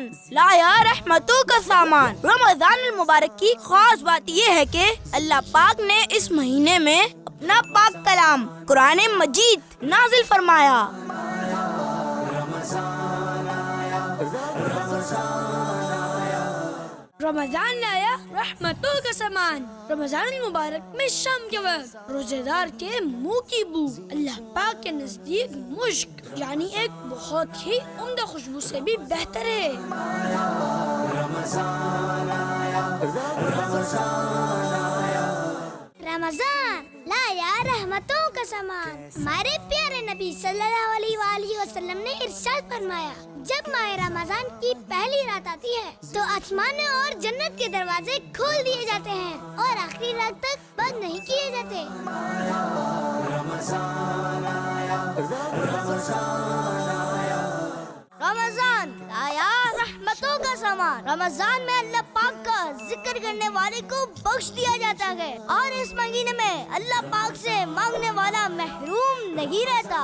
رمضان لایا رحمتوں کا سامان۔ رمضان المبارک کی خاص بات یہ ہے کہ اللہ پاک نے اس مہینے میں اپنا پاک کلام قرآن مجید نازل فرمایا۔ رمضان لایا رحمتوں کا سامان۔ رمضان المبارک میں شام کے وقت روزے دار کے منہ کی بو اللہ پاک کے نزدیک مشک یعنی ایک بہت ہی عمدہ خوشبو سے بھی بہتر ہے۔ رمضان لایا رحمتوں کا سامان۔ ہمارے پیارے نبی صلی اللہ علیہ وآلہ وسلم نے ارشاد فرمایا، جب ماہ رمضان کی پہلی رات آتی ہے تو آسمان اور جنت کے دروازے کھول دیے جاتے ہیں اور آخری رات تک بند نہیں کیے جاتے۔ رمضان لایا رحمتوں کا سامان۔ رمضان میں اللہ پاک کا ذکر کرنے والے کو بخش دیا جاتا ہے اور اس مہینے میں اللہ پاک سے مانگنے والا محروم نہیں رہتا۔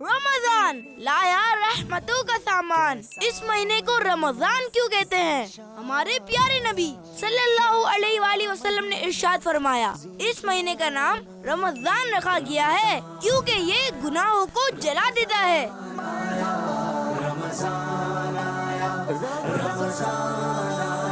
رمضان لایا رحمتوں کا سامان۔ اس مہینے کو رمضان کیوں کہتے ہیں؟ ہمارے پیارے نبی صلی اللہ علیہ وآلہ وسلم نے ارشاد فرمایا، اس مہینے کا نام رمضان رکھا گیا ہے کیونکہ یہ گناہوں کو جلا دیتا ہے۔ رمضان آیا، رمضان آیا۔